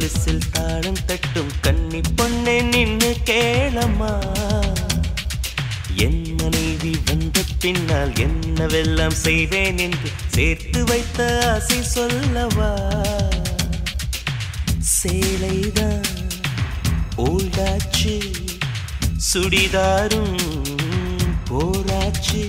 கொலுசில் தாளம் தட்டும் கன்னி பொண்ணே நின்னு கேளம்மா. என் மனைவி வந்த பின்னால் என்னவெல்லாம் செய்வேன் என்று சேர்த்து வைத்த ஆசை சொல்லவா. சேலைதான் ஓல்டாச்சு, சுடிதாரும் போராச்சு.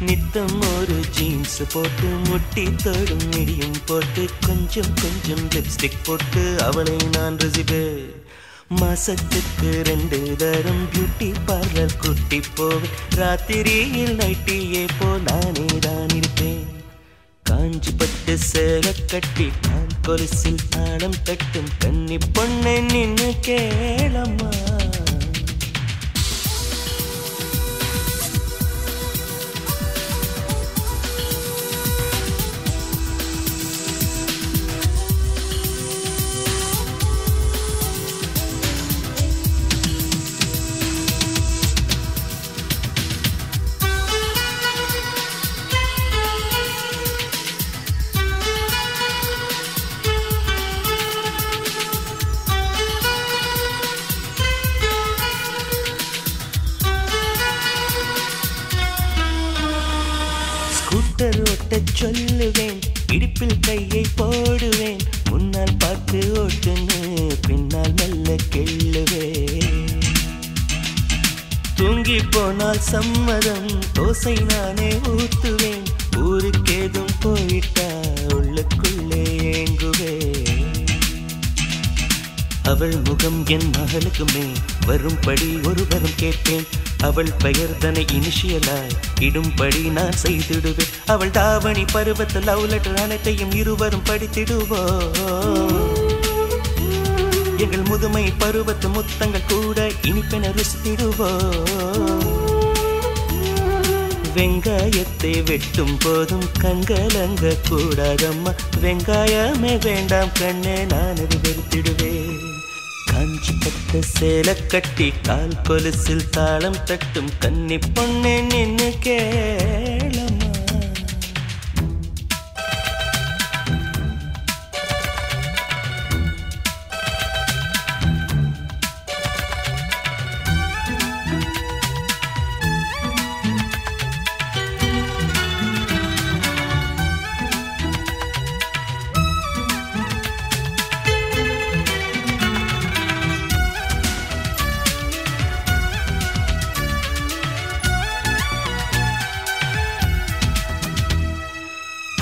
நித்தம் ஒரு ஜீன்ஸ் போட்டு முட்டி தொடும் மிடியும் போட்டு கொஞ்சம் கொஞ்சம் லிப்ஸ்டிக் போட்டு அவளை நான் ரசிப்பேன். மாசத்துக்கு 2 தரம் பியூட்டி பார்லர் கூட்டி போவேன். ராத்திரியில் நைட்டியே போ நானே தான் இருப்பேன். காஞ்சி பட்டு சேலை கட்டி கால் கொலுசில் தாளம் தட்டும் கன்னி பொண்ணை நின்னு கேளம்மா. ஸ்கூட்டர் ஓட்டச் சொல்லுவேன், இடுப்பில் கையை போடுவேன். முன்னால் பார்த்து ஓட்டுன்னு பின்னால் மெல்ல கெள்ளுவேன். தூங்கி போனால் சம்மதம், தோசை நானே ஊத்துவேன். ஊருக்கேதும் போயிட்டா உள்ளுக்குள்ளே ஏங்குவேன். அவள் முகம் என் மகளுக்குமே வரும்படி ஒரு வரம் கேட்பேன். அவள் பெயர் தன்னை இனிஷியலாய் இடும்படி நான் செய்திடுவேன். அவள் தாவணி பருவத்து லவ் லெட்டர் அனைத்தையும் இருவரும் படித்திடுவோம். எங்கள் முதுமை பருவத்து முத்தங்கள் கூட இனிப்பென ருசித்திடுவோம். வெங்காயத்தை வெட்டும் போதும் கண்கலங்க கூடாதம்மா. வெங்காயமே வேண்டாம் கண்ணே, நான் அது வெறுத்திடுவேன். காஞ்சி பட்டு சேலை கட்டி கால் கொலுசில் தாளம் தட்டும் கன்னி பொண்ணே நின்னு கேளம்மா.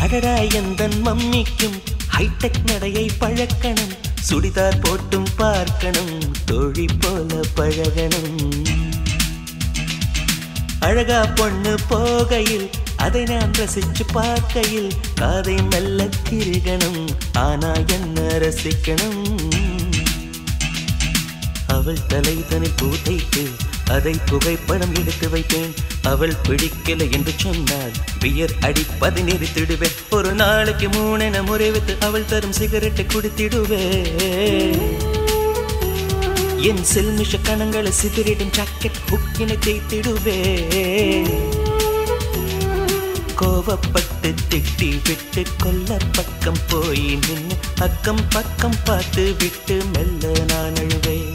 அடடா எந்தன் மம்மிக்கும் ஹைடெக் நடையை பழக்கணும். சுடிதார் போட்டும் பார்க்கணும், தோழி போல பழகணும். அழகா பொண்ணு போகையில் அதை நான் ரசிச்சு பார்க்கையில் காதை மெல்ல திருகணும். ஆனா என்ன ரசிக்கணும். அவள் தலை தனி பூதைக்கு அதை புகைப்படம் எடுத்து வைத்தேன். அவள் பிடிக்கல என்று சொன்னால் பியர் அடிப்பதை நிறுத்திடுவேன். ஒரு நாளைக்கு 3 முறை வைத்து அவள் தரும் சிகரெட்டை குடித்திடுவேன். என் செல்மிஷ கணங்களை சிதறிடும் ஜாக்கெட் ஹுக்கினை தேய்த்திடுவேன். கோவப்பட்டு திட்டி விட்டு கொல்ல பக்கம் போய் நின்று அக்கம் பக்கம் பார்த்து விட்டு மெல்ல நான் அழுவேன்.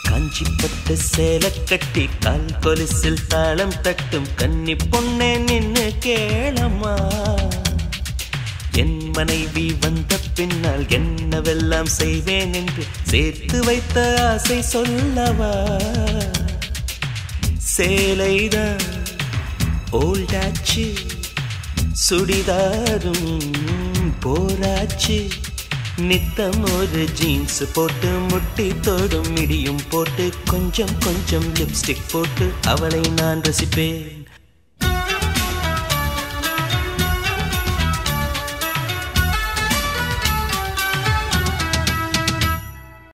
காஞ்சி பட்டு சேலை கட்டி கால் கொலுசில் தாளம் தட்டும் கன்னி பொண்ணே நின்னு கேளம்மா. என் மனைவி வந்த பின்னால் என்னவெல்லாம் செய்வேன் என்று சேர்த்து வைத்த ஆசை சொல்லவா. சேலைதான் ஓல்டாச்சு, சுடிதாரும் போராச்சு. நித்தம் ஒரு ஜீன்ஸ் போட்டு முட்டி தோடும் மிடியும் போட்டு கொஞ்சம் கொஞ்சம் லிப்ஸ்டிக் போட்டு அவளை நான் ரசிப்பேன்.